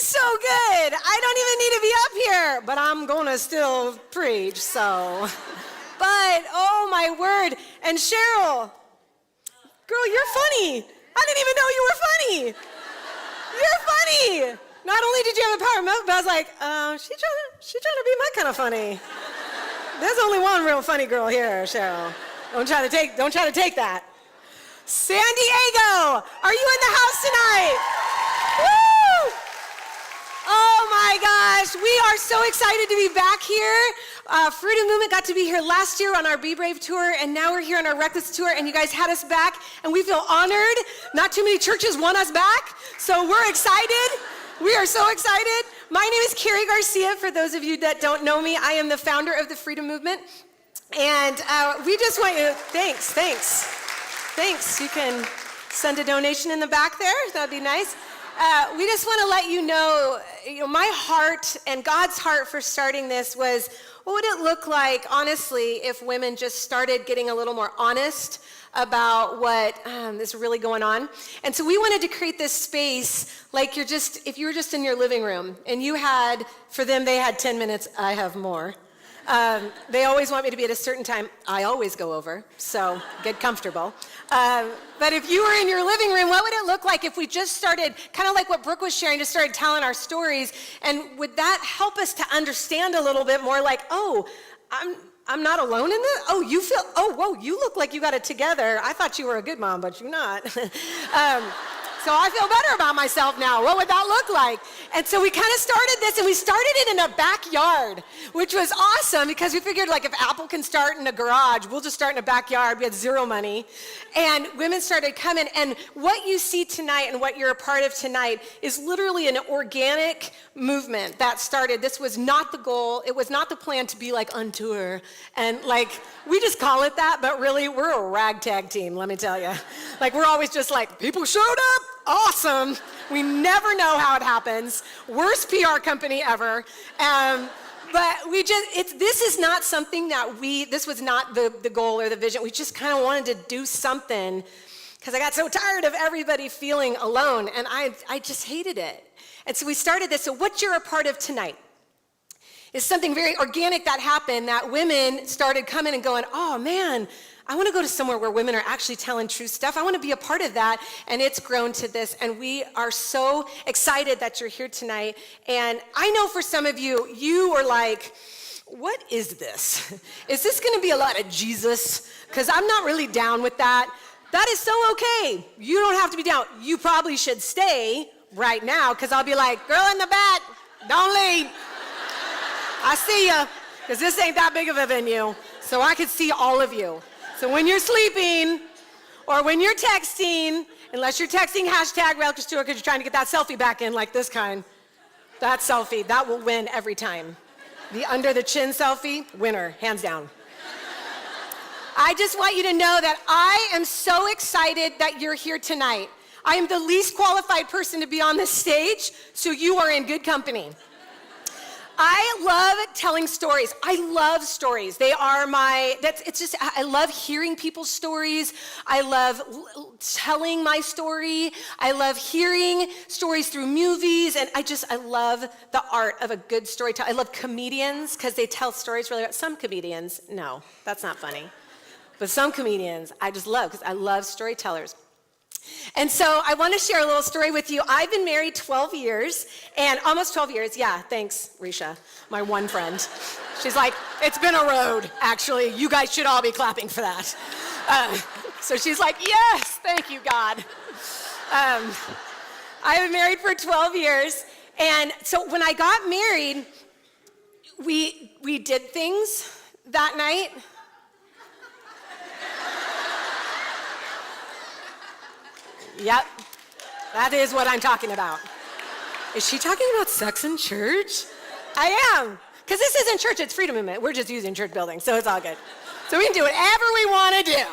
It's so good. I don't even need to be up here, but I'm gonna still preach, so. But, oh my word. And Cheryl, girl, you're funny. I didn't even know you were funny. You're funny. Not only did you have a power moment, but I was like, she's trying to be my kind of funny. There's only one real funny girl here, Cheryl. Don't try to take that. San Diego, are you in the house tonight? Woo! Oh my gosh, we are so excited to be back here. Freedom Movement got to be here last year on our Be Brave tour, and now we're here on our Reckless tour, and you guys had us back, and we feel honored. Not too many churches want us back, so we're excited. We are so excited. My name is Karrie Garcia. For those of you that don't know me, I am the founder of the Freedom Movement, and we just want you, thanks. You can send a donation in the back there. That'd be nice. We just want to let you know, my heart and God's heart for starting this was, what would it look like, honestly, if women just started getting a little more honest about what is really going on? And so we wanted to create this space, like if you were just in your living room, and you had, for them, they had 10 minutes, I have more. They always want me to be at a certain time. I always go over, so get comfortable. But if you were in your living room, what would it look like if we just started, kind of like what Brooke was sharing, just started telling our stories? And would that help us to understand a little bit more, like, oh, I'm not alone in this? Oh, whoa, you look like you got it together. I thought you were a good mom, but you're not. So I feel better about myself now. What would that look like? And so we kind of started this, and we started it in a backyard, which was awesome because we figured, like, if Apple can start in a garage, we'll just start in a backyard. We had zero money. And women started coming, and what you see tonight and what you're a part of tonight is literally an organic movement that started. This was not the goal. It was not the plan to be, like, on tour. And, like, we just call it that, but really, we're a ragtag team, let me tell you. Like, we're always just like, people showed up. Awesome. We never know how it happens. Worst PR company ever. But this is not something that this was not the goal or the vision. We just kind of wanted to do something because I got so tired of everybody feeling alone, and I just hated it. And so we started this. So what you're a part of tonight is something very organic that happened, that women started coming and going, oh man, I want to go to somewhere where women are actually telling true stuff. I want to be a part of that, and it's grown to this, and we are so excited that you're here tonight. And I know for some of you, you are like, what is this? Is this going to be a lot of Jesus? Because I'm not really down with that. That is so okay. You don't have to be down. You probably should stay right now, because I'll be like, girl in the back, don't leave. I see ya, because this ain't that big of a venue, so I can see all of you. So when you're sleeping or when you're texting, unless you're texting hashtag Reckless Tour because you're trying to get that selfie back in, like this kind, that selfie, that will win every time. The under the chin selfie, winner, hands down. I just want you to know that I am so excited that you're here tonight. I am the least qualified person to be on this stage, so you are in good company. I love telling stories. I love stories. They are I love hearing people's stories. I love telling my story. I love hearing stories through movies. And I love the art of a good storyteller. I love comedians because they tell stories really well. Some comedians, no, that's not funny. But some comedians I just love because I love storytellers. And so I want to share a little story with you. I've been married 12 years, and almost 12 years. Yeah, thanks, Risha, my one friend. She's like, it's been a road, actually. You guys should all be clapping for that. So she's like, yes, thank you, God. I've been married for 12 years, and so when I got married, we did things that night. Yep, that is what I'm talking about. Is she talking about sex in church? I am, because this isn't church, it's Freedom Movement. We're just using church buildings, so it's all good. So we can do whatever we want to do.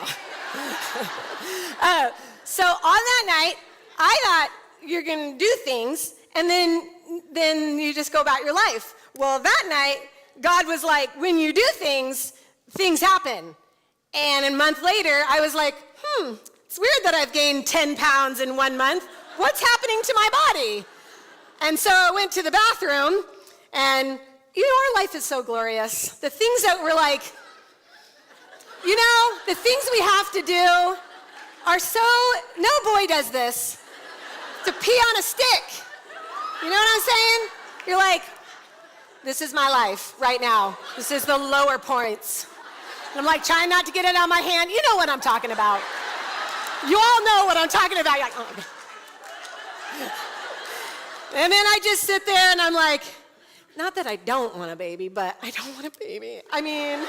So on that night, I thought you're going to do things, and then you just go about your life. Well, that night, God was like, when you do things, things happen. And a month later, I was like, it's weird that I've gained 10 pounds in 1 month. What's happening to my body? And so I went to the bathroom, and our life is so glorious. The things that we're like, the things we have to do are so, no boy does this, to pee on a stick. You know what I'm saying? You're like, this is my life right now. This is the lower points. And I'm like trying not to get it on my hand. You know what I'm talking about. You all know what I'm talking about. You're like, oh. And then I just sit there and I'm like, not that I don't want a baby, but I don't want a baby. I mean,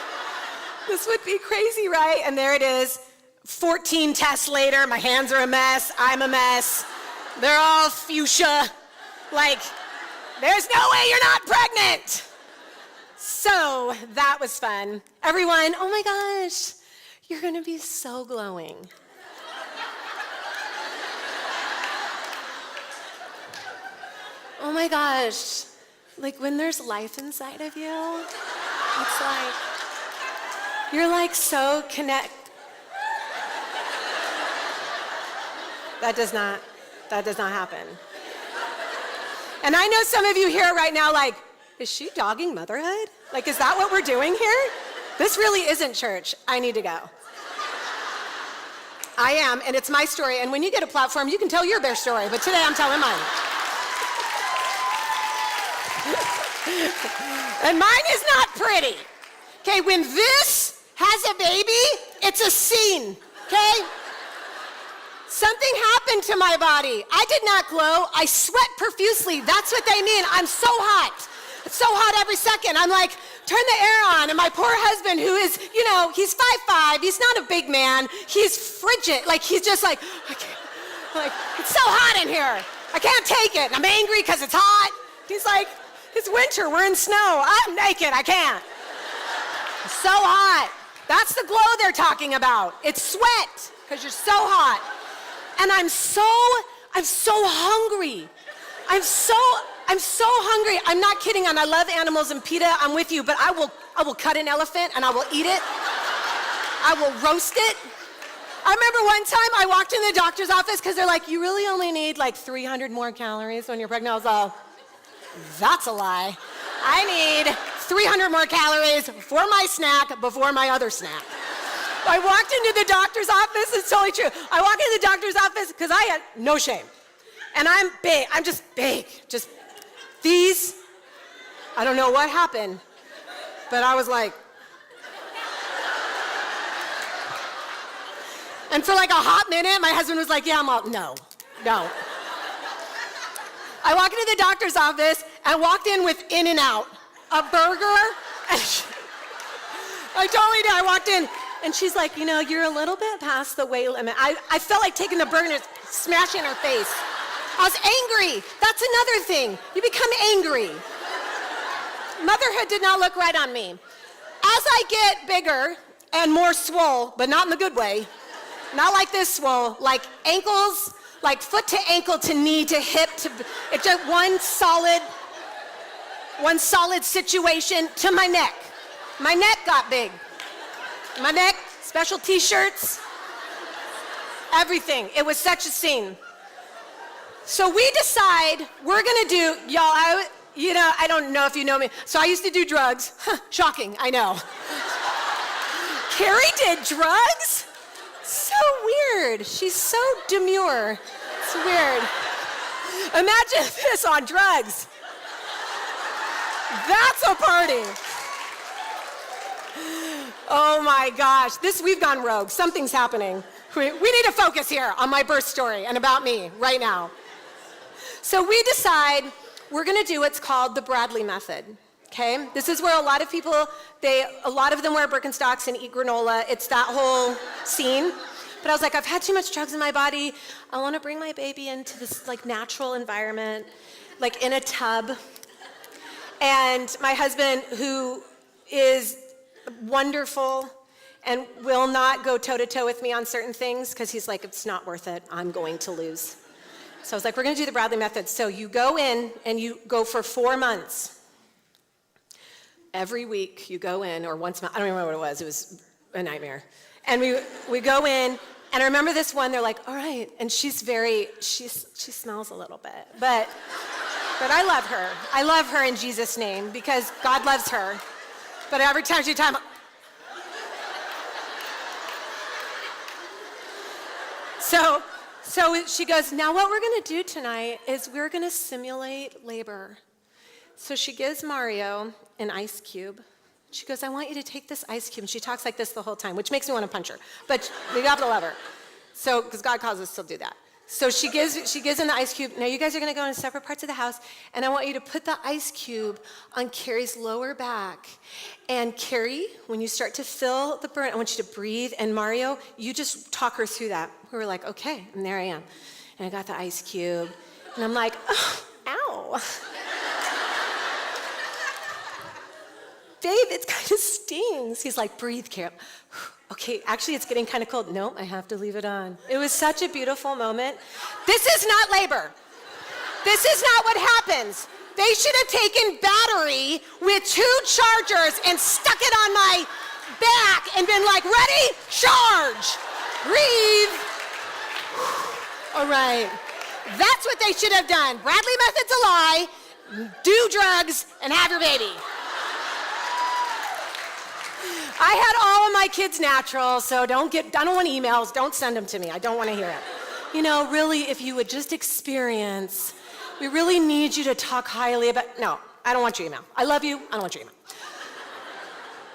this would be crazy, right? And there it is, 14 tests later, my hands are a mess, I'm a mess. They're all fuchsia. Like, there's no way you're not pregnant. So that was fun. Everyone, oh my gosh, you're gonna be so glowing. Oh my gosh, like when there's life inside of you, it's like, you're like so connected. That does not happen. And I know some of you here right now like, is she dogging motherhood? Like, is that what we're doing here? This really isn't church. I need to go. I am, and it's my story. And when you get a platform, you can tell your best story, but today I'm telling mine. And mine is not pretty. Okay, when this has a baby, it's a scene, okay? Something happened to my body. I did not glow. I sweat profusely. That's what they mean. I'm so hot. It's so hot every second. I'm like, turn the air on. And my poor husband, who is, he's 5'5". He's not a big man. He's frigid. Like, he's just like, I can't. Like, it's so hot in here. I can't take it. I'm angry because it's hot. He's like, it's winter. We're in snow. I'm naked. I can't. It's so hot. That's the glow they're talking about. It's sweat because you're so hot. And I'm so hungry. I'm so hungry. I'm not kidding. And I love animals and PETA. I'm with you. But I will cut an elephant and I will eat it. I will roast it. I remember one time I walked in the doctor's office because they're like, you really only need like 300 more calories when you're pregnant. I was all, that's a lie. I need 300 more calories for my snack before my other snack. I walked into the doctor's office, it's totally true. I walked into the doctor's office because I had no shame. And I'm big, I'm just big. Just these, I don't know what happened, but I was like, and for like a hot minute, my husband was like, yeah, I'm all, no. I walked into the doctor's office and walked in with In-N-Out, a burger. I totally did, I walked in. And she's like, you're a little bit past the weight limit. I felt like taking the burger and smashing her face. I was angry. That's another thing. You become angry. Motherhood did not look right on me. As I get bigger and more swole, but not in the good way, not like this swole, like ankles, like foot to ankle to knee to hip, it's just one solid situation to my neck. My neck got big. My neck, special t-shirts, everything. It was such a scene. So we decide we're gonna do, y'all, I don't know if you know me. So I used to do drugs. Shocking, I know. Carrie did drugs? So weird. She's so demure. It's weird. Imagine this on drugs. That's a party. Oh my gosh, we've gone rogue. Something's happening. We need to focus here on my birth story and about me right now. So we decide we're gonna do what's called the Bradley method, okay? This is where a lot of people, a lot of them wear Birkenstocks and eat granola. It's that whole scene. But I was like, I've had too much drugs in my body. I wanna bring my baby into this like natural environment, like in a tub. And my husband, who is wonderful and will not go toe-to-toe with me on certain things because he's like, it's not worth it, I'm going to lose. So I was like, we're gonna do the Bradley method. So you go in and you go for 4 months. Every week you go in, or once a month, I don't remember what it was a nightmare. And we go in, and I remember this one, they're like, all right, and she smells a little bit, but But I love her. I love her in Jesus' name because God loves her. But every time she talks, so she goes, now what we're gonna do tonight is we're gonna simulate labor. So she gives Mario an ice cube. She goes, I want you to take this ice cube. And she talks like this the whole time, which makes me want to punch her. But we have to love her. So, because God calls us to do that. So she gives him the ice cube. Now you guys are going to go in separate parts of the house, and I want you to put the ice cube on Carrie's lower back. And Carrie, when you start to feel the burn, I want you to breathe. And Mario, you just talk her through that. We were like, okay, and there I am. And I got the ice cube, and I'm like, oh, ow. Babe, it kind of stings. He's like, breathe, Carrie. Okay, actually, it's getting kind of cold. No, I have to leave it on. It was such a beautiful moment. This is not labor. This is not what happens. They should have taken battery with 2 chargers and stuck it on my back and been like, ready, charge, breathe. All right. That's what they should have done. Bradley method's a lie. Do drugs and have your baby. I had all of my kids natural, so I don't want emails. Don't send them to me. I don't want to hear it. You know, really, if you would just experience, we really need you to talk highly about, no, I don't want your email. I love you, I don't want your email.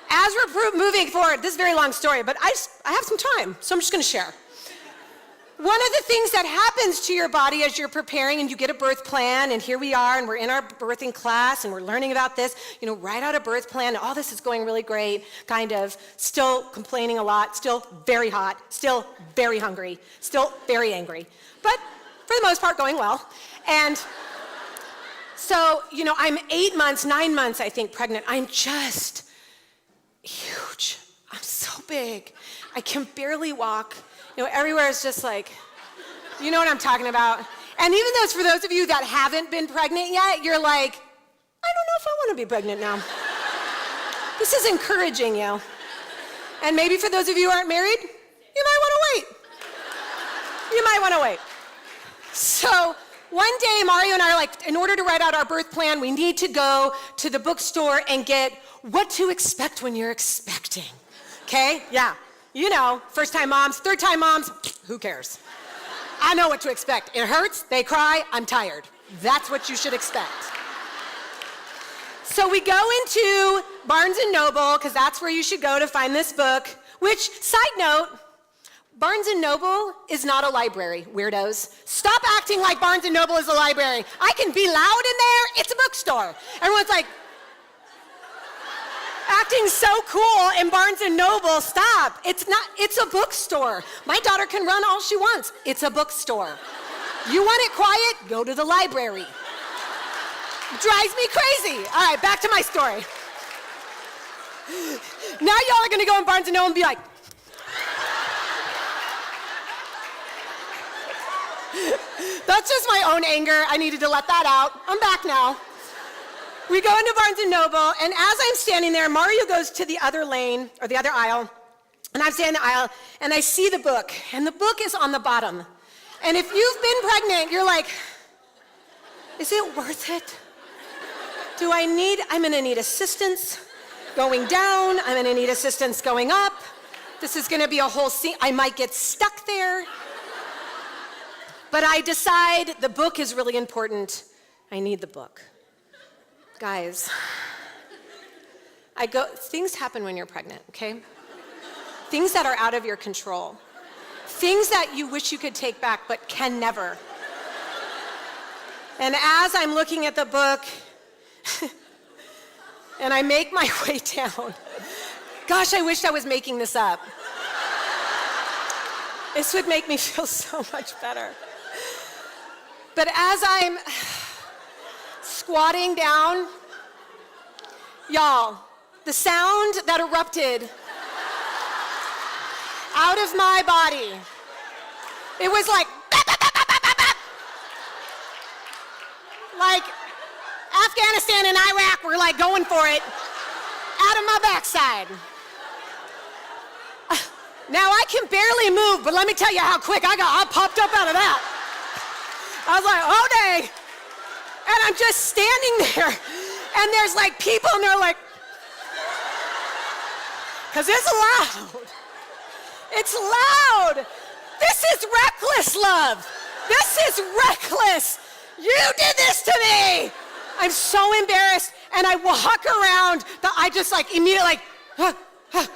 As we're moving forward, this is a very long story, but I have some time, so I'm just gonna share. One of the things that happens to your body as you're preparing and you get a birth plan, and here we are, and we're in our birthing class, and we're learning about this, you know, write out a birth plan, all this is going really great, kind of, still complaining a lot, still very hot, still very hungry, still very angry, but for the most part going well. And so, you know, I'm 9 months, I think, pregnant. I'm just huge. I'm so big. I can barely walk. You know, everywhere is just like, you know what I'm talking about. And even though, for those of you that haven't been pregnant yet, you're like, I don't know if I want to be pregnant now. This is encouraging you. And maybe for those of you who aren't married, you might want to wait. You might want to wait. So one day, Mario and I are like, in order to write out our birth plan, we need to go to the bookstore and get What to Expect When You're Expecting. Okay? Yeah. You know, first-time moms, third-time moms, who cares? I know what to expect. It hurts, they cry, I'm tired. That's what you should expect. So we go into Barnes & Noble, because that's where you should go to find this book, which, side note, Barnes & Noble is not a library, weirdos. Stop acting like Barnes & Noble is a library. I can be loud in there, it's a bookstore. Everyone's like, acting so cool in Barnes & Noble, stop. It's not, it's a bookstore. My daughter can run all she wants. It's a bookstore. You want it quiet? Go to the library. It drives me crazy. All right, back to my story. Now y'all are gonna go in Barnes & Noble and be like, that's just my own anger. I needed to let that out. I'm back now. We go into Barnes & Noble, and as I'm standing there, Mario goes to the other lane, or the other aisle, and I'm standing in the aisle, and I see the book, and the book is on the bottom. And if you've been pregnant, you're like, is it worth it? I'm gonna need assistance going down, I'm gonna need assistance going up, this is gonna be a whole scene, I might get stuck there. But I decide the book is really important, I need the book. Guys, things happen when you're pregnant, okay? Things that are out of your control. Things that you wish you could take back, but can never. And as I'm looking at the book, and I make my way down, gosh, I wish I was making this up. This would make me feel so much better. But as I'm squatting down, y'all, the sound that erupted out of my body, it was like, bap, bap, bap, bap, bap, bap. Like Afghanistan and Iraq were like going for it out of my backside. Now I can barely move, but let me tell you how quick I popped up out of that. I was like, oh dang. And I'm just standing there, and there's like people, and they're like, because it's loud. It's loud. This is reckless, love. This is reckless. You did this to me. I'm so embarrassed, and I walk around, I just like immediately like, I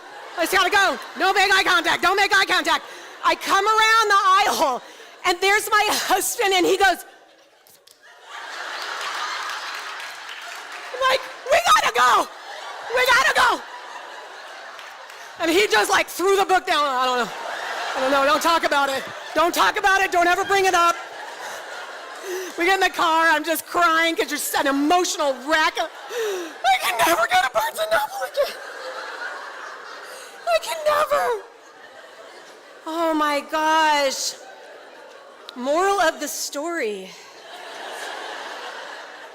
just gotta go. Don't make eye contact, don't make eye contact. I come around the aisle, and there's my husband, and he goes, I'm like, we gotta go. We gotta go. And he just like threw the book down. I don't know, don't talk about it. Don't talk about it, don't ever bring it up. We get in the car, I'm just crying because you're such an emotional wreck. I can never go to Barnes & Noble again. I can never. Oh my gosh. Moral of the story.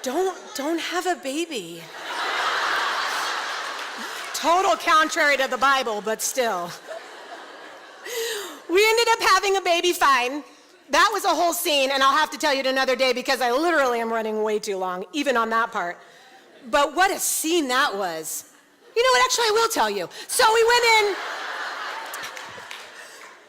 Don't have a baby. Total contrary to the Bible, but still. We ended up having a baby fine. That was a whole scene, and I'll have to tell you it another day because I literally am running way too long, even on that part. But what a scene that was. You know what, actually I will tell you. So we went in,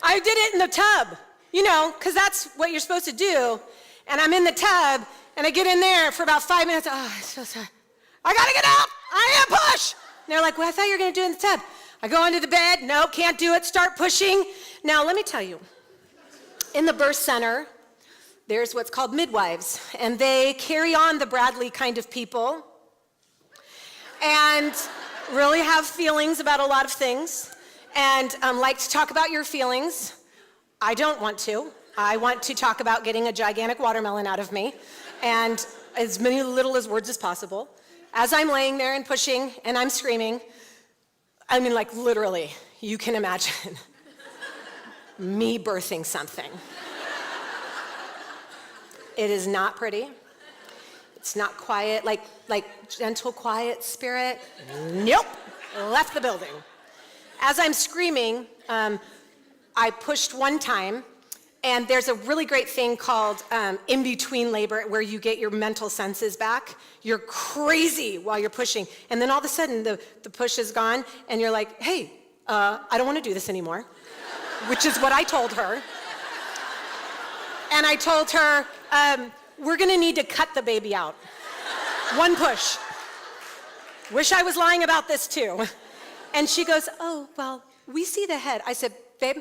I did it in the tub, you know, because that's what you're supposed to do. And I'm in the tub, and I get in there for about 5 minutes. Oh, I'm so sorry. I gotta get out, I can't push. And they're like, well, I thought you were gonna do it in the tub. I go under the bed, no, can't do it, start pushing. Now, let me tell you, in the birth center, there's what's called midwives, and they carry on the Bradley kind of people and really have feelings about a lot of things and like to talk about your feelings. I don't want to. I want to talk about getting a gigantic watermelon out of me and as many little as words as possible. As I'm laying there and pushing and I'm screaming, I mean, like literally, you can imagine me birthing something. It is not pretty. It's not quiet, like gentle, quiet spirit. Nope, left the building. As I'm screaming, I pushed one time, and there's a really great thing called in-between labor where you get your mental senses back. You're crazy while you're pushing, and then all of a sudden the push is gone, and you're like, hey, I don't want to do this anymore. Which is what I told her. And I told her, we're gonna need to cut the baby out. One push. Wish I was lying about this too. And she goes, oh, well, we see the head. I said, babe,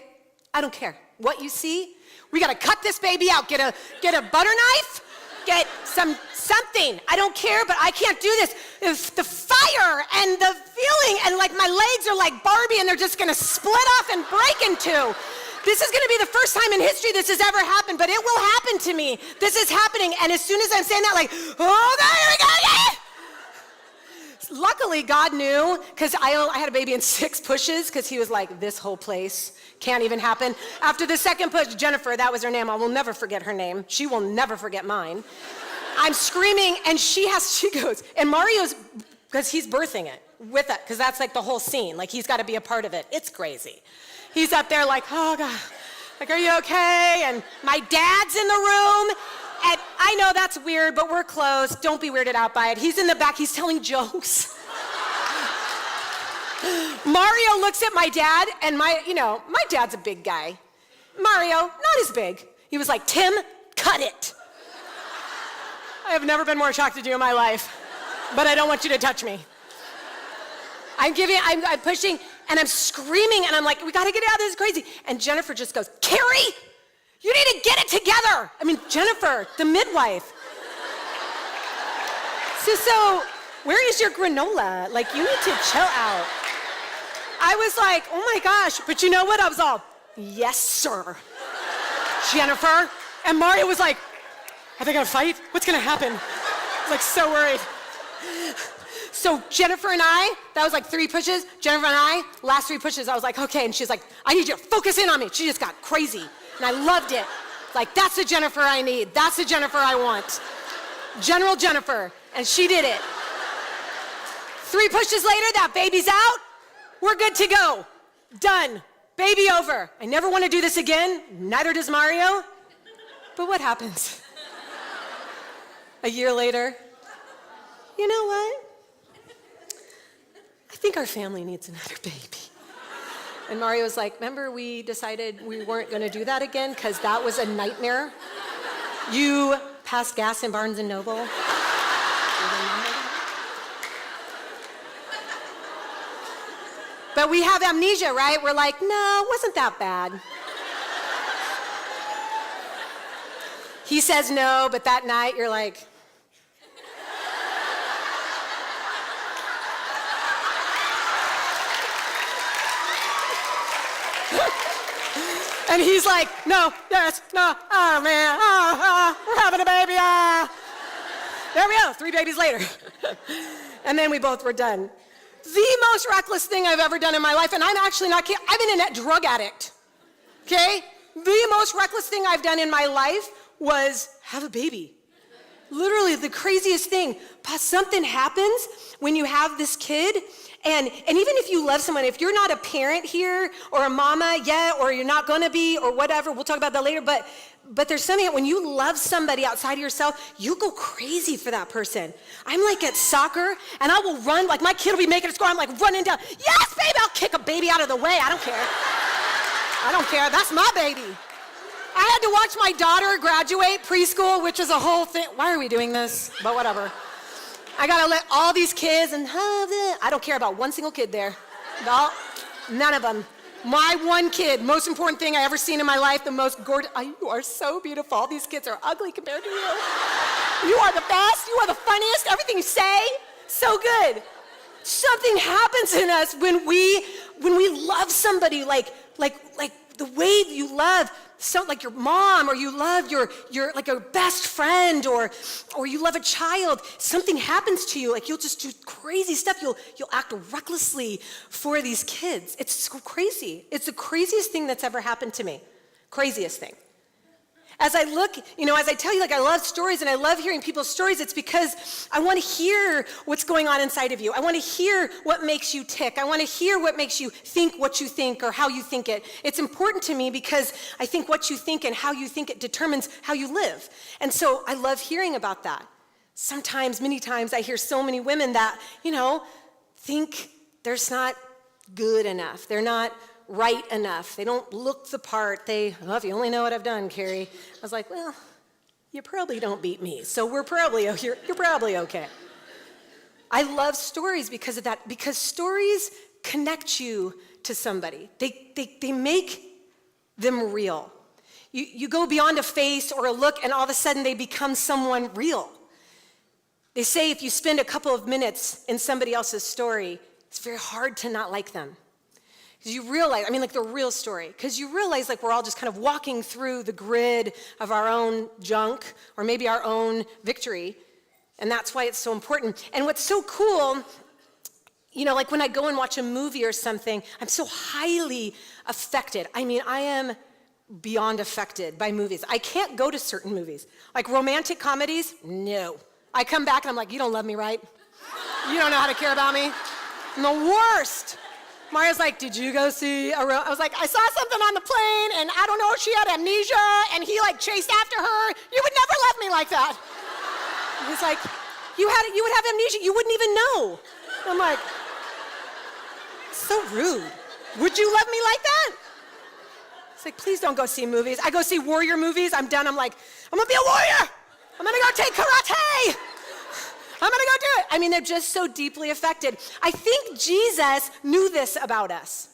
I don't care what you see. We gotta cut this baby out. Get a butter knife, get something. I don't care, but I can't do this. If the fire and the feeling and like my legs are like Barbie and they're just gonna split off and break in two. This is gonna be the first time in history this has ever happened, but it will happen to me. This is happening, and as soon as I'm saying that, like, oh, there we go, yeah! Luckily, God knew, because I had a baby in 6 pushes, because he was like, this whole place can't even happen. After the second push, Jennifer, that was her name, I will never forget her name. She will never forget mine. I'm screaming, and she goes, and Mario's, because he's birthing it with it, because that's like the whole scene, like he's gotta be a part of it. It's crazy. He's up there like, oh God, like, are you okay? And my dad's in the room, and I know that's weird, but we're close. Don't be weirded out by it. He's in the back, he's telling jokes. Mario looks at my dad, and my dad's a big guy. Mario, not as big. He was like, Tim, cut it. I have never been more shocked at you in my life, but I don't want you to touch me. I'm pushing, and I'm screaming, and I'm like, we gotta get out, this is crazy. And Jennifer just goes, Carrie, you need to get it together. I mean, Jennifer, the midwife. So where is your granola? Like, you need to chill out. I was like, oh my gosh, but you know what? I was all, yes, sir, Jennifer. And Mario was like, are they gonna fight? What's gonna happen? I was like so worried. So Jennifer and I, that was like 3 pushes. Jennifer and I, last 3 pushes, I was like, okay. And she's like, I need you to focus in on me. She just got crazy. And I loved it. Like, that's the Jennifer I need. That's the Jennifer I want. General Jennifer. And she did it. 3 pushes later, that baby's out. We're good to go. Done. Baby over. I never want to do this again. Neither does Mario. But what happens? A year later, you know what? I think our family needs another baby. And Mario was like, remember we decided we weren't going to do that again because that was a nightmare? You passed gas in Barnes & Noble. But we have amnesia, right? We're like, no, it wasn't that bad. He says no, but that night you're like, and he's like, no, yes, no, oh man, we're having a baby, There we go, 3 babies later. And then we both were done. The most reckless thing I've ever done in my life, and I'm actually not kidding, I've been a drug addict, okay? The most reckless thing I've done in my life was have a baby. Literally the craziest thing. Something happens when you have this kid, and even if you love someone, if you're not a parent here or a mama yet, or you're not gonna be, or whatever, we'll talk about that later, but there's something that when you love somebody outside of yourself, you go crazy for that person. I'm like at soccer, and I will run, like my kid will be making a score, I'm like running down, yes, baby, I'll kick a baby out of the way, I don't care, that's my baby. I had to watch my daughter graduate preschool, which is a whole thing. Why are we doing this? But whatever. I gotta let all these kids and I don't care about one single kid there. No, none of them. My one kid, most important thing I ever seen in my life, the most gorgeous. You are so beautiful. All these kids are ugly compared to you. You are the best. You are the funniest. Everything you say, so good. Something happens in us when we love somebody like the way you love. So like your mom, or you love your like a best friend, or you love a child, something happens to you, like you'll just do crazy stuff. You'll act recklessly for these kids. It's so crazy. It's the craziest thing that's ever happened to me. Craziest thing. As I look, as I tell you, like I love stories and I love hearing people's stories, it's because I want to hear what's going on inside of you. I want to hear what makes you tick. I want to hear what makes you think what you think or how you think it. It's important to me because I think what you think and how you think it determines how you live. And so I love hearing about that. Sometimes, many times, I hear so many women that, think they're not good enough. They're not right enough. They don't look the part. If you only know what I've done, Carrie. I was like, well, you probably don't beat me, so you're probably okay. I love stories because of that, because stories connect you to somebody. They make them real. You go beyond a face or a look, and all of a sudden they become someone real. They say if you spend a couple of minutes in somebody else's story, it's very hard to not like them. Because you realize, the real story, because you realize like we're all just kind of walking through the grid of our own junk, or maybe our own victory, and that's why it's so important. And what's so cool, like when I go and watch a movie or something, I'm so highly affected. I am beyond affected by movies. I can't go to certain movies. Like romantic comedies, no. I come back and I'm like, you don't love me, right? You don't know how to care about me? I'm the worst. Mario's like, did you go see I was like, I saw something on the plane, and I don't know if she had amnesia, and he like chased after her. You would never love me like that. He's like, you would have amnesia, you wouldn't even know. I'm like, so rude. Would you love me like that? It's like, please don't go see movies. I go see warrior movies, I'm done. I'm like, I'm gonna be a warrior. I'm gonna go take karate. I'm gonna go do it. They're just so deeply affected. I think Jesus knew this about us.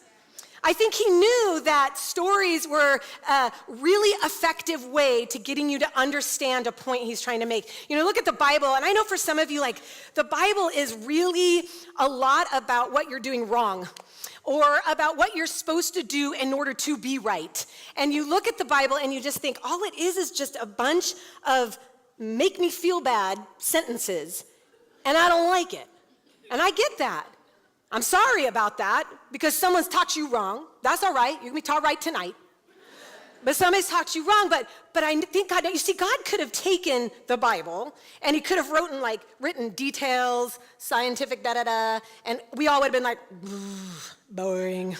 I think he knew that stories were a really effective way to getting you to understand a point he's trying to make. Look at the Bible, and I know for some of you, like, the Bible is really a lot about what you're doing wrong, or about what you're supposed to do in order to be right. And you look at the Bible and you just think, all it is just a bunch of make me feel bad sentences. And I don't like it. And I get that. I'm sorry about that, because someone's taught you wrong. That's all right. You can be taught right tonight. But somebody's taught you wrong. But I think God could have taken the Bible, and he could have written details, scientific da-da-da, and we all would have been like, boring.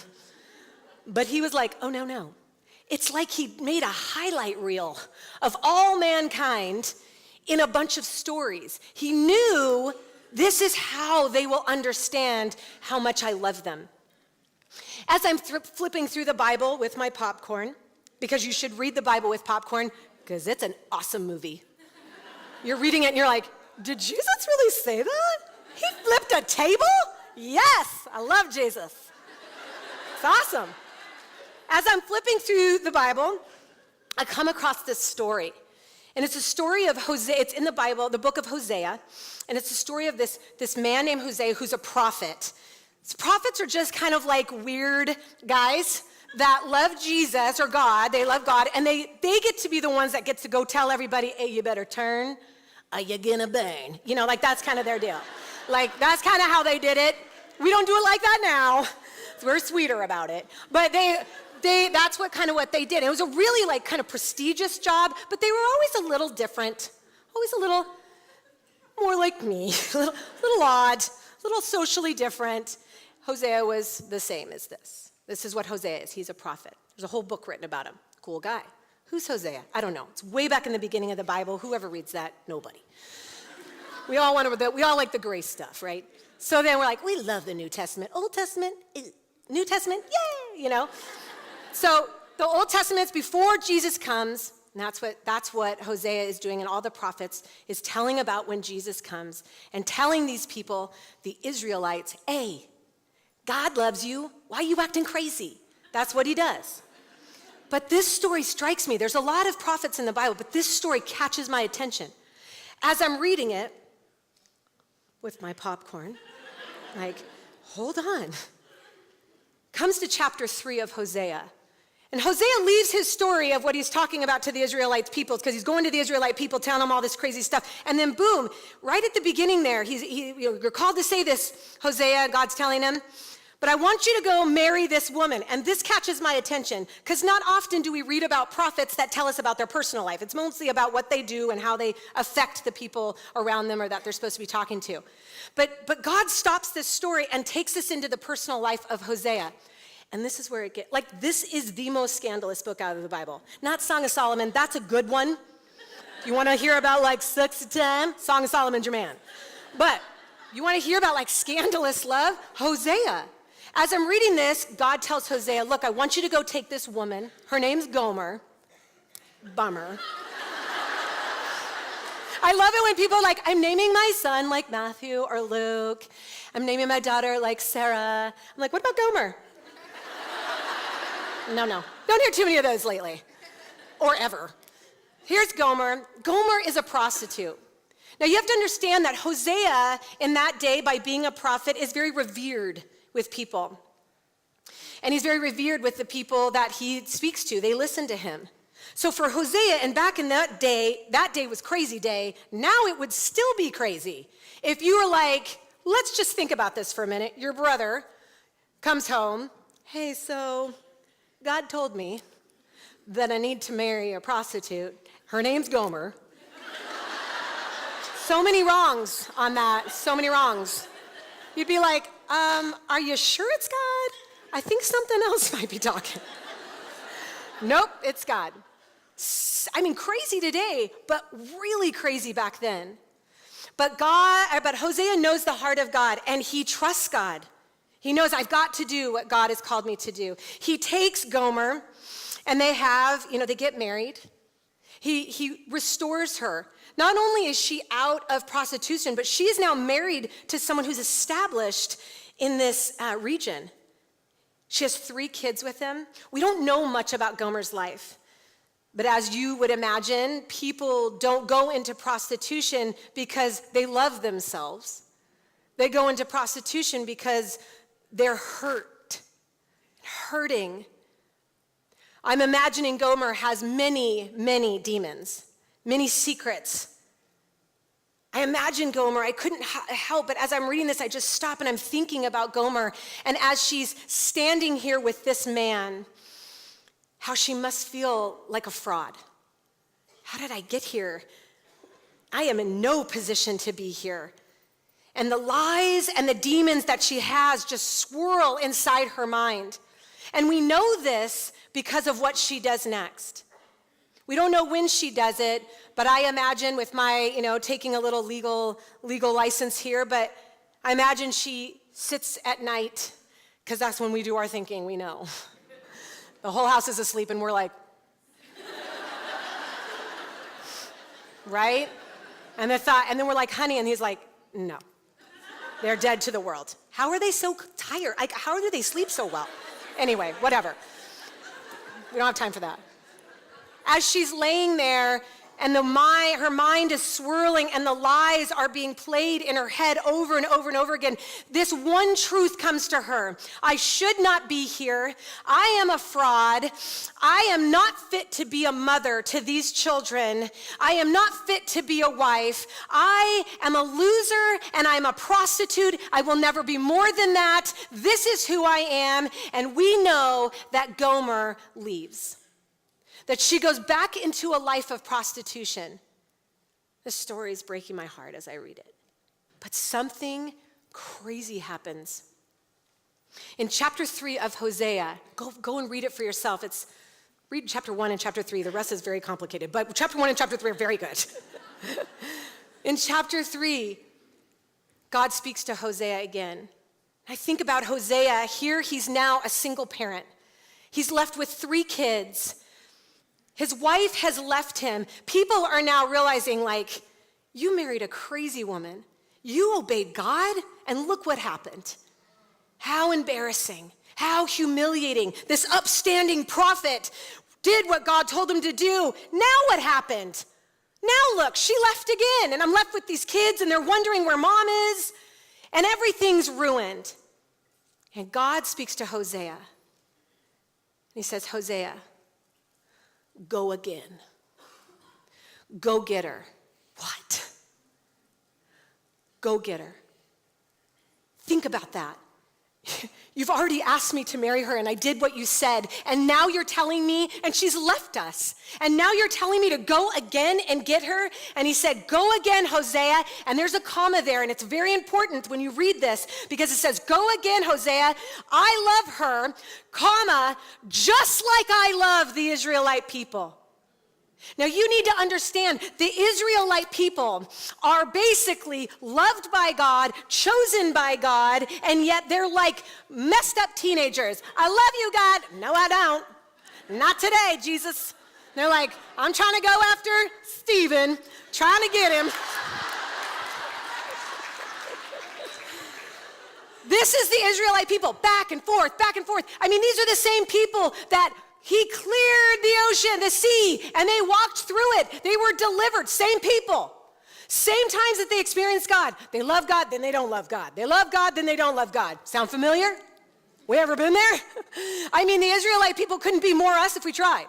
But he was like, oh, no. It's like he made a highlight reel of all mankind in a bunch of stories. He knew this is how they will understand how much I love them. As I'm flipping through the Bible with my popcorn, because you should read the Bible with popcorn, because it's an awesome movie. You're reading it and you're like, did Jesus really say that? He flipped a table? Yes, I love Jesus. It's awesome. As I'm flipping through the Bible, I come across this story. And it's a story of Hosea. It's in the Bible, the book of Hosea. And it's a story of this man named Hosea who's a prophet. Prophets are just kind of like weird guys that love Jesus or God. They love God. And they get to be the ones that get to go tell everybody, hey, you better turn or you're gonna burn. You know, like that's kind of their deal. Like that's kind of how they did it. We don't do it like that now. We're sweeter about it. But that's what they did. It was a really like kind of prestigious job, but they were always a little different, always a little more like me, a little odd, a little socially different. Hosea was the same as this. This is what Hosea is. He's a prophet. There's a whole book written about him. Cool guy. Who's Hosea? I don't know. It's way back in the beginning of the Bible. Whoever reads that? Nobody. We all like the gray stuff, right? So then we're like, we love the New Testament. Old Testament, New Testament, yay, you know? So the Old Testament's before Jesus comes, and that's what Hosea is doing, and all the prophets is telling about when Jesus comes and telling these people, the Israelites, hey, God loves you. Why are you acting crazy? That's what he does. But this story strikes me. There's a lot of prophets in the Bible, but this story catches my attention. As I'm reading it with my popcorn, like, hold on. Comes to chapter 3 of Hosea. And Hosea leaves his story of what he's talking about to the Israelite people because he's going to the Israelite people, telling them all this crazy stuff. And then boom, right at the beginning there, you're called to say this, Hosea, God's telling him, but I want you to go marry this woman. And this catches my attention because not often do we read about prophets that tell us about their personal life. It's mostly about what they do and how they affect the people around them or that they're supposed to be talking to. But God stops this story and takes us into the personal life of Hosea. And this is where it gets, like, this is the most scandalous book out of the Bible. Not Song of Solomon, that's a good one. If you want to hear about, like, sexy time, Song of Solomon's your man. But you want to hear about, like, scandalous love? Hosea. As I'm reading this, God tells Hosea, look, I want you to go take this woman. Her name's Gomer. Bummer. I love it when people are like, I'm naming my son like Matthew or Luke. I'm naming my daughter like Sarah. I'm like, what about Gomer? No. Don't hear too many of those lately. Or ever. Here's Gomer. Gomer is a prostitute. Now you have to understand that Hosea in that day, by being a prophet, is very revered with people. And he's very revered with the people that he speaks to. They listen to him. So for Hosea, and back in that day was crazy day. Now it would still be crazy. If you were like, let's just think about this for a minute. Your brother comes home. Hey, so God told me that I need to marry a prostitute. Her name's Gomer. So many wrongs on that, so many wrongs. You'd be like, are you sure it's God? I think something else might be talking. Nope, it's God. I mean, crazy today, but really crazy back then. But Hosea knows the heart of God, and he trusts God. He knows I've got to do what God has called me to do. He takes Gomer, and they get married. He restores her. Not only is she out of prostitution, but she is now married to someone who's established in this region. She has 3 kids with him. We don't know much about Gomer's life. But as you would imagine, people don't go into prostitution because they love themselves. They go into prostitution because they're hurting. I'm imagining Gomer has many, many demons, many secrets. I imagine Gomer, I couldn't help, but as I'm reading this, I just stop and I'm thinking about Gomer. And as she's standing here with this man, how she must feel like a fraud. How did I get here? I am in no position to be here. And the lies and the demons that she has just swirl inside her mind. And we know this because of what she does next. We don't know when she does it, but I imagine with my, taking a little legal license here, but I imagine she sits at night, because that's when we do our thinking, we know. The whole house is asleep and we're like, right? And then we're like, honey, and he's like, no, they're dead to the world. How are they so tired? How do they sleep so well? Anyway, whatever. We don't have time for that. As she's laying there and her mind is swirling and the lies are being played in her head over and over and over again, this one truth comes to her. I should not be here. I am a fraud. I am not fit to be a mother to these children. I am not fit to be a wife. I am a loser and I'm a prostitute. I will never be more than that. This is who I am. And we know that Gomer leaves. That she goes back into a life of prostitution. This story is breaking my heart as I read it. But something crazy happens. In chapter 3 of Hosea, go and read it for yourself. Read chapter 1 and chapter 3. The rest is very complicated, but chapter 1 and chapter 3 are very good. In chapter 3, God speaks to Hosea again. I think about Hosea. Here he's now a single parent. He's left with 3 kids. His wife has left him. People are now realizing, like, you married a crazy woman. You obeyed God, and look what happened. How embarrassing. How humiliating. This upstanding prophet did what God told him to do. Now what happened? Now look, she left again, and I'm left with these kids, and they're wondering where mom is, and everything's ruined. And God speaks to Hosea. He says, Hosea, go again. Go get her. What? Go get her. Think about that. You've already asked me to marry her, and I did what you said, and now you're telling me, and she's left us, and now you're telling me to go again and get her? And he said, go again, Hosea, and there's a comma there, and it's very important when you read this, because it says, go again, Hosea, I love her, comma, just like I love the Israelite people. Now you need to understand the Israelite people are basically loved by God, chosen by God, and yet they're like messed up teenagers. I love you, God. No, I don't. Not today, Jesus. They're like, I'm trying to go after Stephen, trying to get him. This is the Israelite people, back and forth, back and forth. I mean, these are the same people that he cleared the ocean, the sea, and they walked through it. They were delivered. Same people. Same times that they experienced God. They love God, then they don't love God. They love God, then they don't love God. Sound familiar? We ever been there? I mean, the Israelite people couldn't be more us if we tried.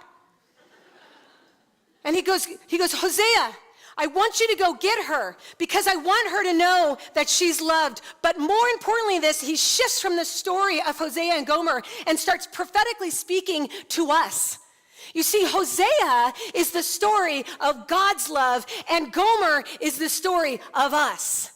And he goes, Hosea, I want you to go get her because I want her to know that she's loved. But more importantly than this, he shifts from the story of Hosea and Gomer and starts prophetically speaking to us. You see, Hosea is the story of God's love, and Gomer is the story of us.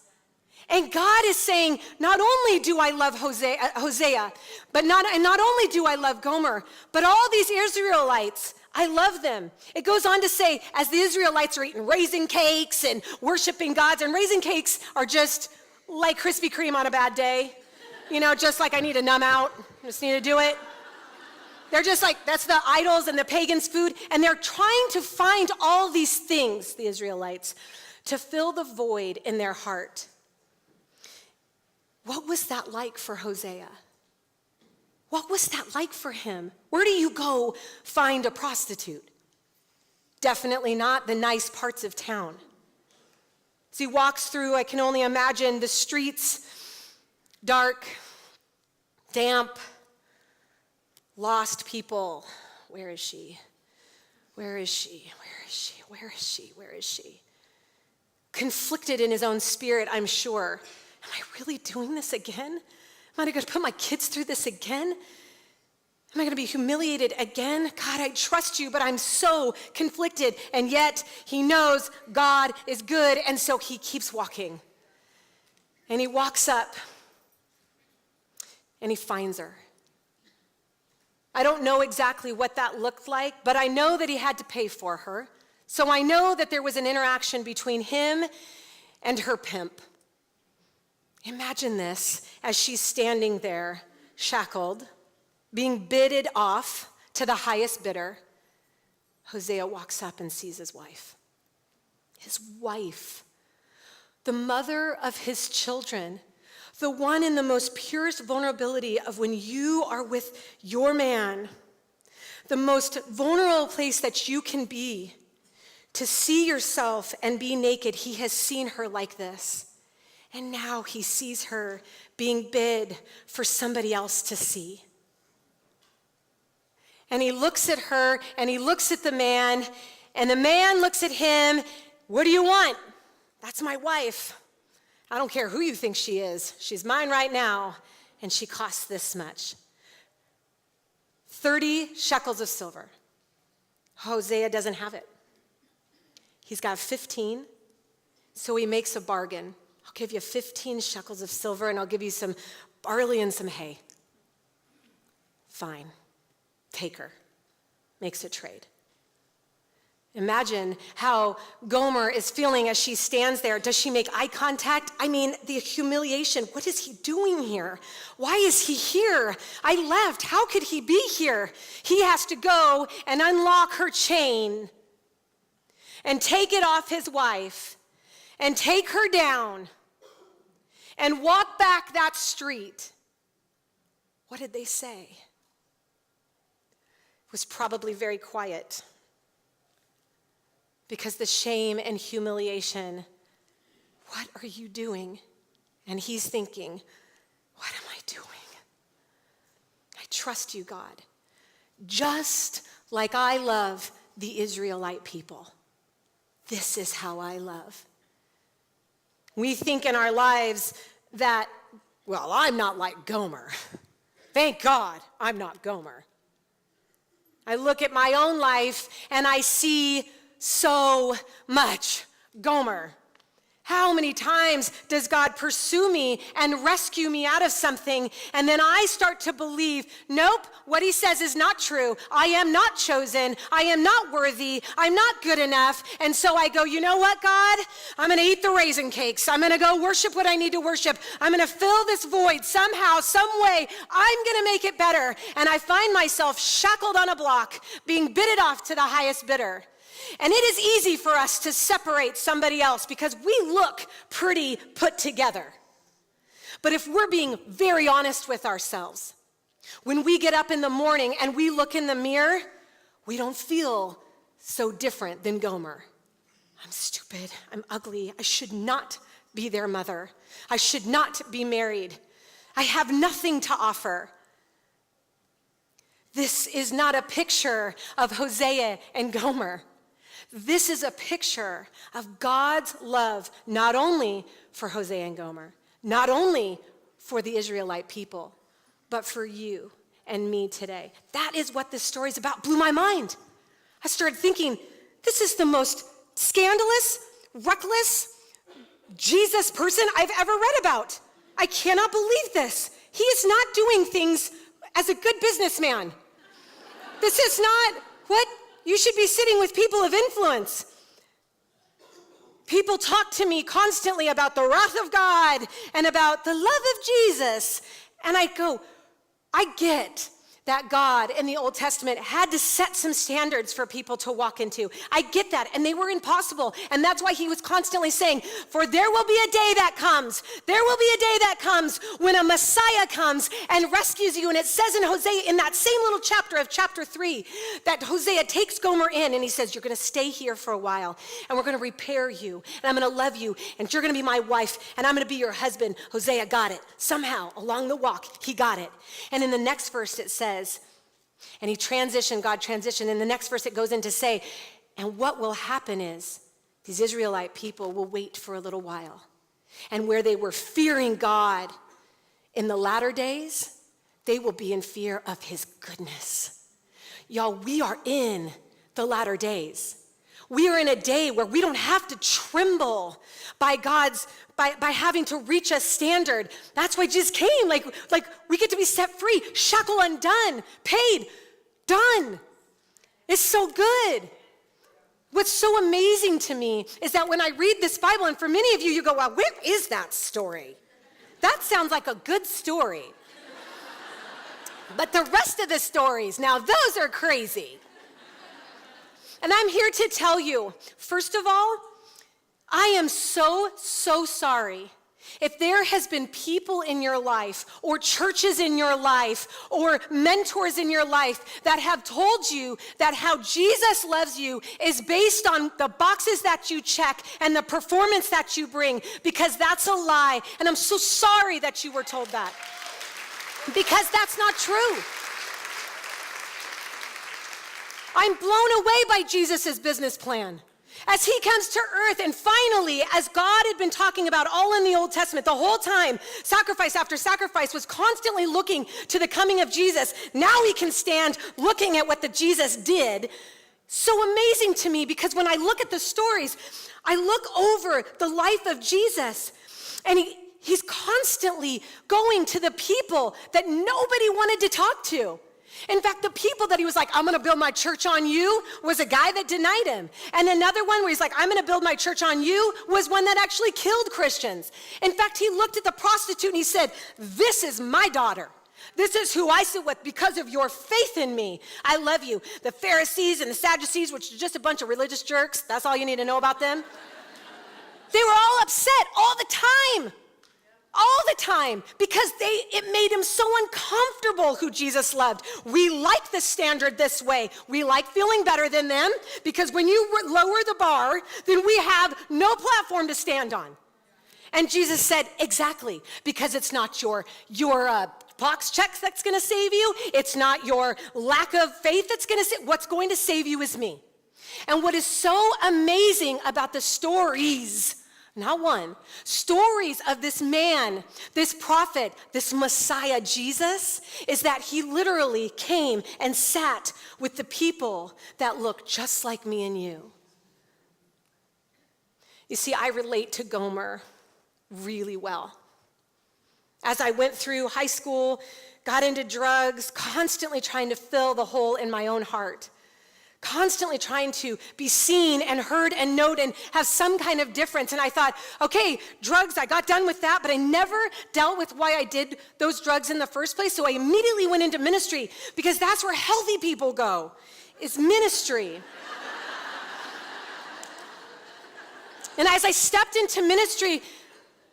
And God is saying, not only do I love Hosea, but not only do I love Gomer, but all these Israelites, I love them. It goes on to say, as the Israelites are eating raisin cakes and worshiping gods, and raisin cakes are just like Krispy Kreme on a bad day. Just like I need to numb out, just need to do it. They're just like, that's the idols and the pagans' food, and they're trying to find all these things, the Israelites, to fill the void in their heart. What was that like for Hosea? What was that like for him? Where do you go find a prostitute? Definitely not the nice parts of town. As he walks through, I can only imagine the streets, dark, damp, lost people. Where is she? Where is she? Where is she? Where is she? Where is she? Conflicted in his own spirit, I'm sure. Am I really doing this again? Am I going to put my kids through this again? Am I going to be humiliated again? God, I trust you, but I'm so conflicted. And yet he knows God is good, and so he keeps walking. And he walks up, and he finds her. I don't know exactly what that looked like, but I know that he had to pay for her. So I know that there was an interaction between him and her pimp. Imagine this as she's standing there, shackled, being bidded off to the highest bidder. Hosea walks up and sees his wife. His wife, the mother of his children, the one in the most purest vulnerability of when you are with your man, the most vulnerable place that you can be, to see yourself and be naked. He has seen her like this. And now he sees her being bid for somebody else to see. And he looks at her and he looks at the man, and the man looks at him. What do you want? That's my wife. I don't care who you think she is. She's mine right now, and she costs this much. 30 shekels of silver. Hosea doesn't have it. He's got 15, so he makes a bargain. I'll give you 15 shekels of silver, and I'll give you some barley and some hay. Fine. Take her. Makes a trade. Imagine how Gomer is feeling as she stands there. Does she make eye contact? I mean, the humiliation. What is he doing here? Why is he here? I left. How could he be here? He has to go and unlock her chain and take it off his wife and take her down and walk back that street. What did they say? It was probably very quiet, because the shame and humiliation, what are you doing? And he's thinking, what am I doing? I trust you, God, just like I love the Israelite people. This is how I love. We think in our lives that, well, I'm not like Gomer. Thank God I'm not Gomer. I look at my own life and I see so much Gomer. How many times does God pursue me and rescue me out of something, and then I start to believe, nope, what he says is not true. I am not chosen. I am not worthy. I'm not good enough. And so I go, you know what, God? I'm going to eat the raisin cakes. I'm going to go worship what I need to worship. I'm going to fill this void somehow, some way. I'm going to make it better. And I find myself shackled on a block, being bidded off to the highest bidder. And it is easy for us to separate somebody else because we look pretty put together. But if we're being very honest with ourselves, when we get up in the morning and we look in the mirror, we don't feel so different than Gomer. I'm stupid. I'm ugly. I should not be their mother. I should not be married. I have nothing to offer. This is not a picture of Hosea and Gomer. This is a picture of God's love, not only for Hosea and Gomer, not only for the Israelite people, but for you and me today. That is what this story is about. Blew my mind. I started thinking, this is the most scandalous, reckless Jesus person I've ever read about. I cannot believe this. He is not doing things as a good businessman. This is not what you should be sitting with people of influence. People talk to me constantly about the wrath of God and about the love of Jesus. And I go, I get that God in the Old Testament had to set some standards for people to walk into. I get that, and they were impossible. And that's why he was constantly saying, for there will be a day that comes. There will be a day that comes when a Messiah comes and rescues you. And it says in Hosea, in that same little chapter of chapter 3, that Hosea takes Gomer in and he says, you're going to stay here for a while, and we're going to repair you, and I'm going to love you, and you're going to be my wife, and I'm going to be your husband. Hosea got it. Somehow, along the walk, he got it. And in the next verse it says, and God transitioned. In the next verse, it goes in to say, and what will happen is these Israelite people will wait for a little while. And where they were fearing God in the latter days, they will be in fear of his goodness. Y'all, we are in the latter days. We are in a day where we don't have to tremble by having to reach a standard. That's why Jesus came. Like we get to be set free, shackle undone, paid. Done. It's so good. What's so amazing to me is that when I read this Bible, and for many of you, you go, well, where is that story? That sounds like a good story. But the rest of the stories, now those are crazy. And I'm here to tell you, first of all, I am so sorry if there has been people in your life or churches in your life or mentors in your life that have told you that how Jesus loves you is based on the boxes that you check and the performance that you bring, because that's a lie. And I'm so sorry that you were told that, because that's not true. I'm blown away by Jesus' business plan. As he comes to earth, and finally, as God had been talking about all in the Old Testament, the whole time, sacrifice after sacrifice was constantly looking to the coming of Jesus. Now he can stand looking at what the Jesus did. So amazing to me, because when I look at the stories, I look over the life of Jesus, and he's constantly going to the people that nobody wanted to talk to. In fact, the people that he was like, I'm going to build my church on you, was a guy that denied him. And another one where he's like, I'm going to build my church on you, was one that actually killed Christians. In fact, he looked at the prostitute and he said, this is my daughter. This is who I sit with because of your faith in me. I love you. The Pharisees and the Sadducees, which are just a bunch of religious jerks, that's all you need to know about them. They were all upset all the time. All the time, because it made him so uncomfortable who Jesus loved. We like the standard this way. We like feeling better than them, because when you lower the bar, then we have no platform to stand on. And Jesus said, exactly, because it's not your box checks that's going to save you. It's not your lack of faith that's going to save. What's going to save you is me. And what is so amazing about the stories, not one, stories of this man, this prophet, this Messiah, Jesus, is that he literally came and sat with the people that look just like me and you. You see, I relate to Gomer really well. As I went through high school, got into drugs, constantly trying to fill the hole in my own heart. Constantly trying to be seen and heard and known and have some kind of difference. And I thought, okay, drugs, I got done with that, but I never dealt with why I did those drugs in the first place. So I immediately went into ministry, because that's where healthy people go, is ministry. And as I stepped into ministry,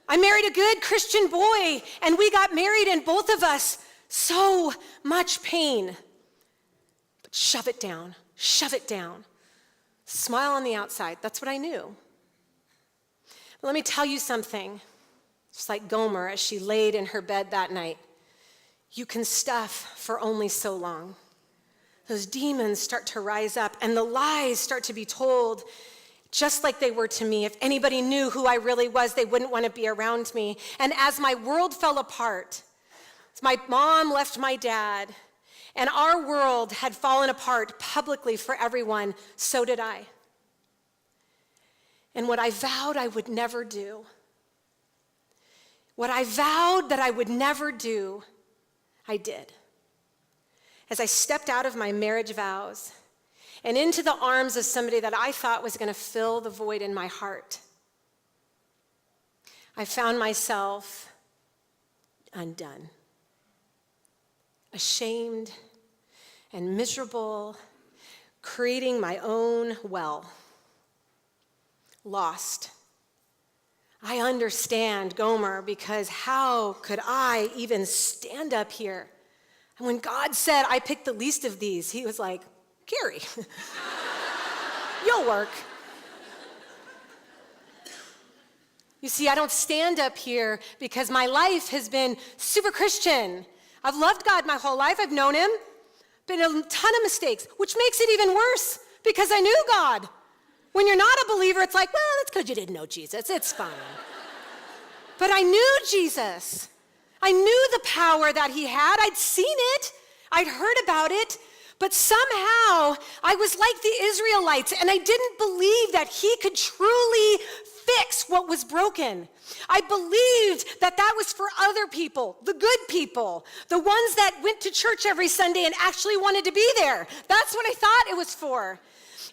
I married a good Christian boy, and we got married, and both of us, so much pain. But shove it down. Shove it down. Smile on the outside. That's what I knew. But let me tell you something. Just like Gomer, as she laid in her bed that night, you can stuff for only so long. Those demons start to rise up, and the lies start to be told, just like they were to me. If anybody knew who I really was, they wouldn't want to be around me. And as my world fell apart, as my mom left my dad, and our world had fallen apart publicly for everyone, so did I. And what I vowed I would never do, what I vowed that I would never do, I did. As I stepped out of my marriage vows and into the arms of somebody that I thought was going to fill the void in my heart, I found myself undone. Ashamed and miserable, creating my own well. Lost. I understand Gomer, because how could I even stand up here? And when God said, I picked the least of these, he was like, Carrie, you'll work. You see, I don't stand up here because my life has been super Christian. I've loved God my whole life. I've known him. Been a ton of mistakes, which makes it even worse, because I knew God. When you're not a believer, it's like, well, that's because you didn't know Jesus. It's fine. But I knew Jesus. I knew the power that he had. I'd seen it. I'd heard about it. But somehow, I was like the Israelites, and I didn't believe that he could truly fix what was broken. I believed that that was for other people, the good people, the ones that went to church every Sunday and actually wanted to be there. That's what I thought it was for.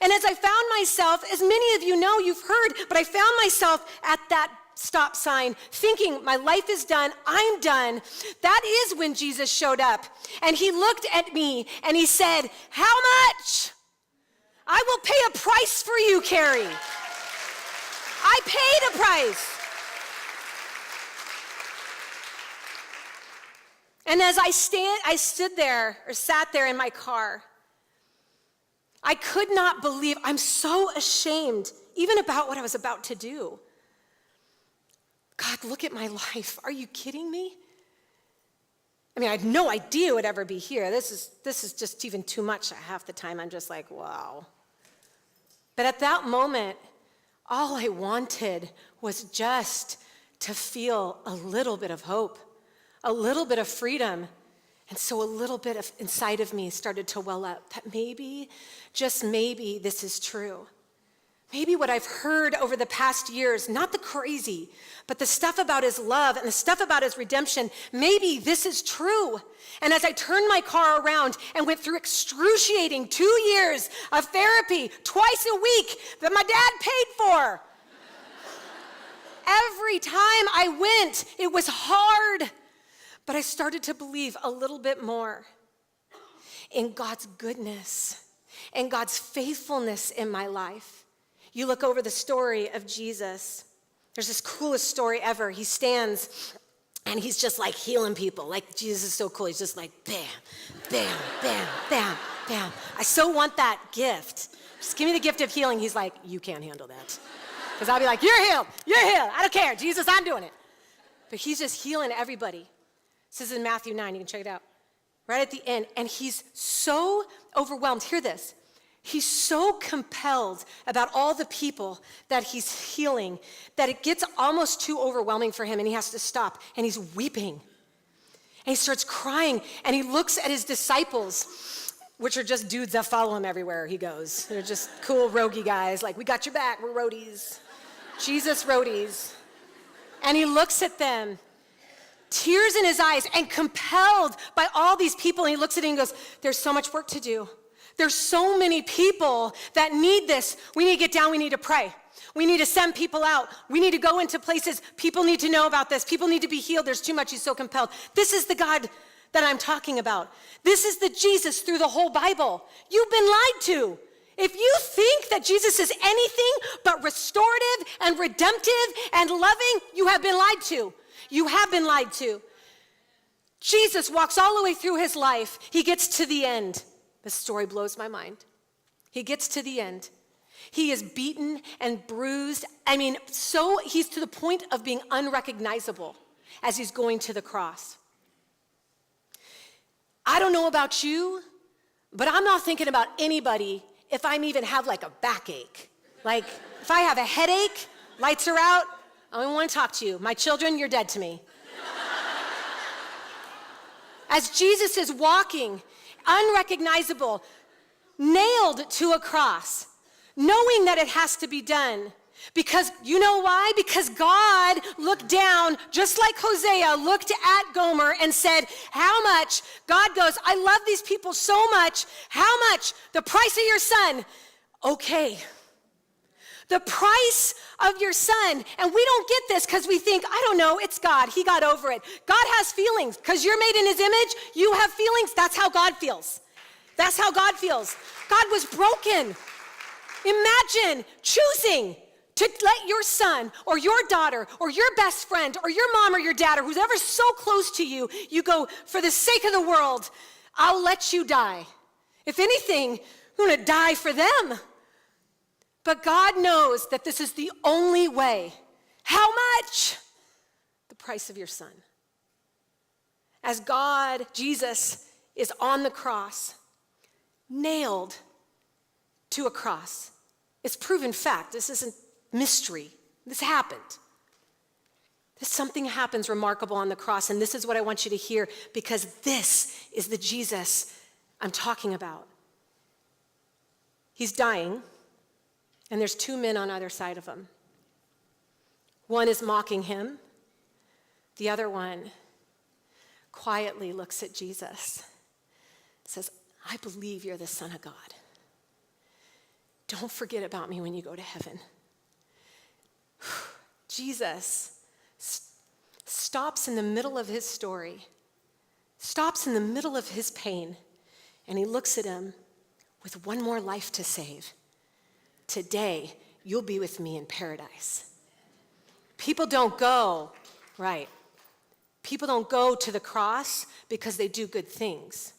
And as I found myself, as many of you know, you've heard, but I found myself at that stop sign thinking my life is done, I'm done. That is when Jesus showed up. And he looked at me and he said, how much? I will pay a price for you, Carrie. I paid a price. And as I sat there in my car, I could not believe, I'm so ashamed, even about what I was about to do. God, look at my life. Are you kidding me? I mean, I had no idea it would ever be here. This is just even too much. Half the time I'm just like, wow. But at that moment, all I wanted was just to feel a little bit of hope, a little bit of freedom. And so a little bit of inside of me started to well up that maybe, just maybe, this is true. Maybe what I've heard over the past years, not the crazy, but the stuff about his love and the stuff about his redemption, maybe this is true. And as I turned my car around and went through excruciating 2 years of therapy twice a week that my dad paid for, every time I went, it was hard. But I started to believe a little bit more in God's goodness and God's faithfulness in my life. You look over the story of Jesus. There's this coolest story ever. He stands and he's just like healing people. Like Jesus is so cool. He's just like bam, bam, bam, bam, bam. I so want that gift. Just give me the gift of healing. He's like, you can't handle that. Because I'll be like, you're healed. I don't care. Jesus, I'm doing it. But he's just healing everybody. This is in Matthew 9. You can check it out. Right at the end. And he's so overwhelmed. Hear this. He's so compelled about all the people that he's healing that it gets almost too overwhelming for him and he has to stop and he's weeping. And he starts crying and he looks at his disciples, which are just dudes that follow him everywhere he goes. They're just cool roguey guys like, we got your back, we're roadies. Jesus roadies. And he looks at them, tears in his eyes and compelled by all these people. And he looks at it and goes, there's so much work to do. There's so many people that need this. We need to get down, we need to pray. We need to send people out. We need to go into places. People need to know about this. People need to be healed. There's too much, he's so compelled. This is the God that I'm talking about. This is the Jesus through the whole Bible. You've been lied to. If you think that Jesus is anything but restorative and redemptive and loving, you have been lied to. You have been lied to. Jesus walks all the way through his life. He gets to the end. This story blows my mind. He gets to the end. He is beaten and bruised. He's to the point of being unrecognizable as he's going to the cross. I don't know about you, but I'm not thinking about anybody if I even have like a backache. Like if I have a headache, lights are out, I don't want to talk to you. My children, you're dead to me. As Jesus is walking, unrecognizable, nailed to a cross, knowing that it has to be done. Because you know why? Because God looked down, just like Hosea looked at Gomer and said, how much? God goes, I love these people so much. How much? The price of your son. Okay. The price of your son. And we don't get this because we think, I don't know, it's God. He got over it. God has feelings because you're made in his image. You have feelings. That's how God feels. That's how God feels. God was broken. Imagine choosing to let your son or your daughter or your best friend or your mom or your dad or who's ever so close to you, you go, for the sake of the world, I'll let you die. If anything, I'm going to die for them. But God knows that this is the only way. How much? The price of your son. As God, Jesus, is on the cross, nailed to a cross. It's proven fact. This isn't mystery. This happened. Something happens remarkable on the cross, and this is what I want you to hear, because this is the Jesus I'm talking about. He's dying. And there's two men on either side of him. One is mocking him. The other one quietly looks at Jesus, says, I believe you're the Son of God. Don't forget about me when you go to heaven. Jesus stops in the middle of his story, stops in the middle of his pain, and he looks at him with one more life to save. Today, you'll be with me in paradise. People don't go, right? People don't go to the cross because they do good things.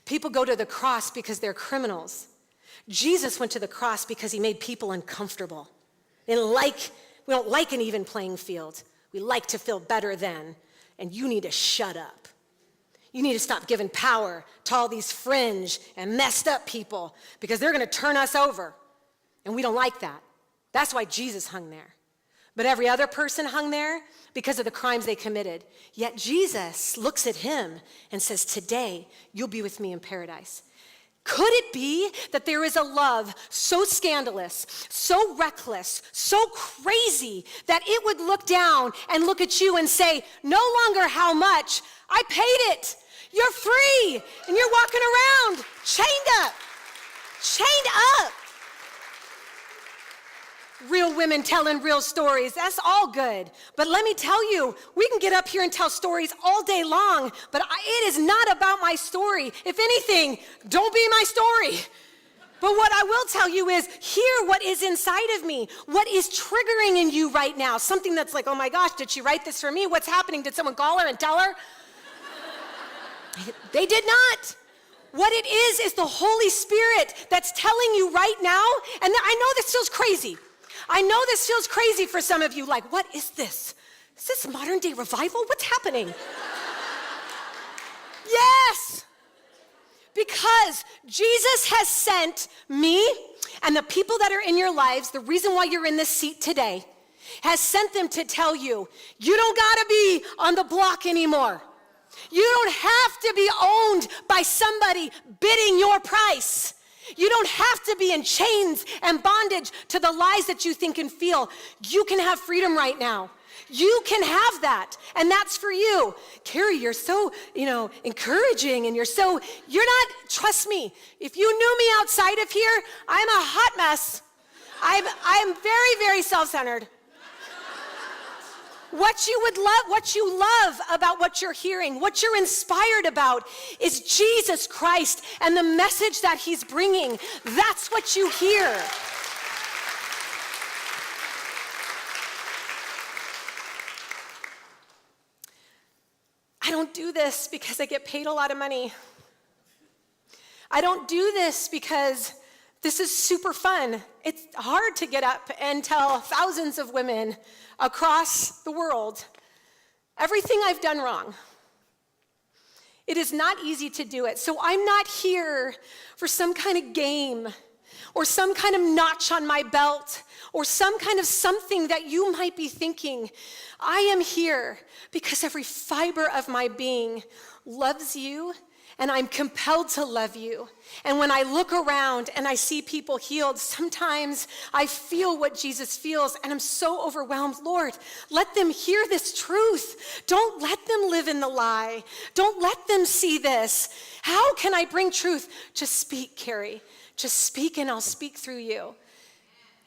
People go to the cross because they're criminals. Jesus went to the cross because he made people uncomfortable. We don't like an even playing field. We like to feel better than, and you need to shut up. You need to stop giving power to all these fringe and messed up people because they're going to turn us over, and we don't like that. That's why Jesus hung there. But every other person hung there because of the crimes they committed. Yet Jesus looks at him and says, today, you'll be with me in paradise. Could it be that there is a love so scandalous, so reckless, so crazy that it would look down and look at you and say, no longer how much, I paid it. You're free, and you're walking around chained up. Real women telling real stories, that's all good. But let me tell you, we can get up here and tell stories all day long, but it is not about my story. If anything, don't be my story. But what I will tell you is, hear what is inside of me, what is triggering in you right now. Something that's like, oh my gosh, did she write this for me? What's happening? Did someone call her and tell her? They did not. What it is the Holy Spirit that's telling you right now, and I know this feels crazy. I know this feels crazy for some of you, like, what is this? Is this modern day revival? What's happening? Yes, because Jesus has sent me and the people that are in your lives, the reason why you're in this seat today, has sent them to tell you, you don't gotta be on the block anymore. You don't have to be owned by somebody bidding your price. You don't have to be in chains and bondage to the lies that you think and feel. You can have freedom right now. You can have that, and that's for you. Carrie, you're so, encouraging, and trust me, if you knew me outside of here, I'm a hot mess. I'm very, very self-centered. What you love about what you're hearing, what you're inspired about is Jesus Christ and the message that he's bringing. That's what you hear. I don't do this because I get paid a lot of money. I don't do this because this is super fun. It's hard to get up and tell thousands of women across the world everything I've done wrong. It is not easy to do it. So I'm not here for some kind of game or some kind of notch on my belt or some kind of something that you might be thinking. I am here because every fiber of my being loves you, and I'm compelled to love you. And when I look around and I see people healed, sometimes I feel what Jesus feels, and I'm so overwhelmed. Lord, let them hear this truth. Don't let them live in the lie. Don't let them see this. How can I bring truth? Just speak, Carrie. Just speak, and I'll speak through you.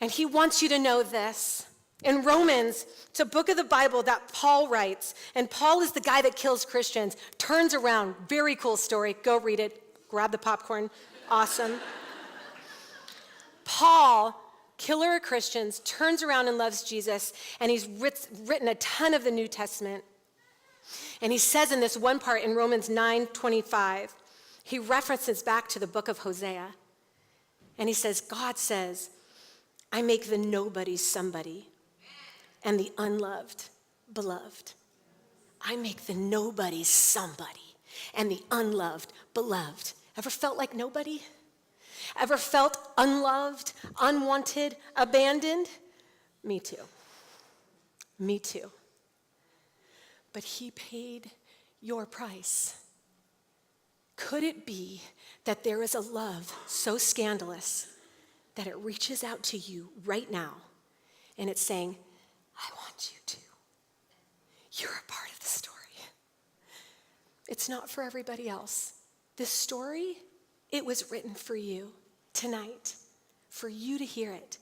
And he wants you to know this. In Romans, it's a book of the Bible that Paul writes, and Paul is the guy that kills Christians, turns around, very cool story, go read it, grab the popcorn, awesome. Paul, killer of Christians, turns around and loves Jesus, and he's written a ton of the New Testament. And he says in this one part in Romans 9:25, he references back to the book of Hosea, and he says, God says, I make the nobody somebody, and the unloved beloved. I make the nobody somebody, and the unloved beloved. Ever felt like nobody? Ever felt unloved, unwanted, abandoned? Me too. Me too. But he paid your price. Could it be that there is a love so scandalous that it reaches out to you right now, and it's saying, I want you It's not for everybody else. This story, it was written for you tonight, for you to hear it,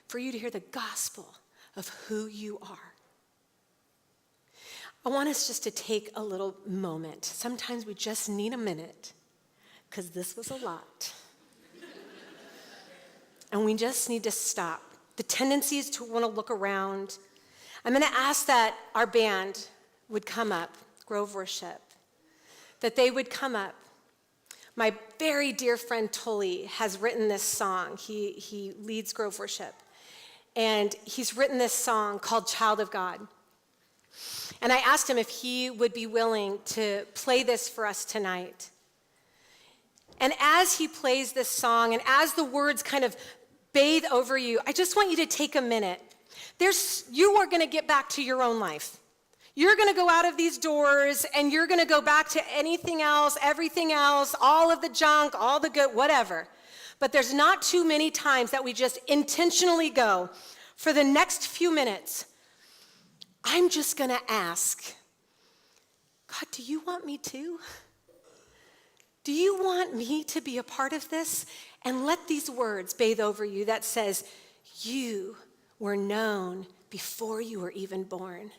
for you to hear the gospel of who you are. I want us just to take a little moment. Sometimes we just need a minute, because this was a lot. And we just need to stop. The tendency is to want to look around. I'm going to ask that our band would come up, Grove Worship, that they would come up. My very dear friend Tully has written this song. He leads Grove Worship. And he's written this song called Child of God. And I asked him if he would be willing to play this for us tonight. And as he plays this song, and as the words kind of bathe over you, I just want you to take a minute. You are going to get back to your own life. You're going to go out of these doors, and you're going to go back to anything else, everything else, all of the junk, all the good, whatever. But there's not too many times that we just intentionally go, for the next few minutes, I'm just going to ask, God, do you want me to? Do you want me to be a part of this? And let these words bathe over you that says, you were known before you were even born.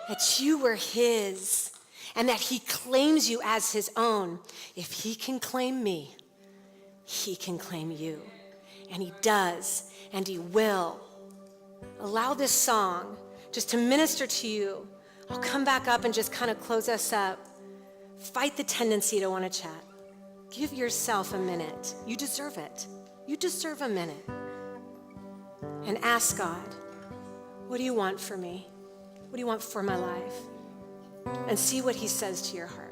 That you were his, and that he claims you as his own. If he can claim me, he can claim you. And he does, and he will. Allow this song just to minister to you. I'll come back up and just kind of close us up. Fight the tendency to want to chat. Give yourself a minute. You deserve it. You deserve a minute. And ask God, what do you want for me? What do you want for my life? And see what he says to your heart.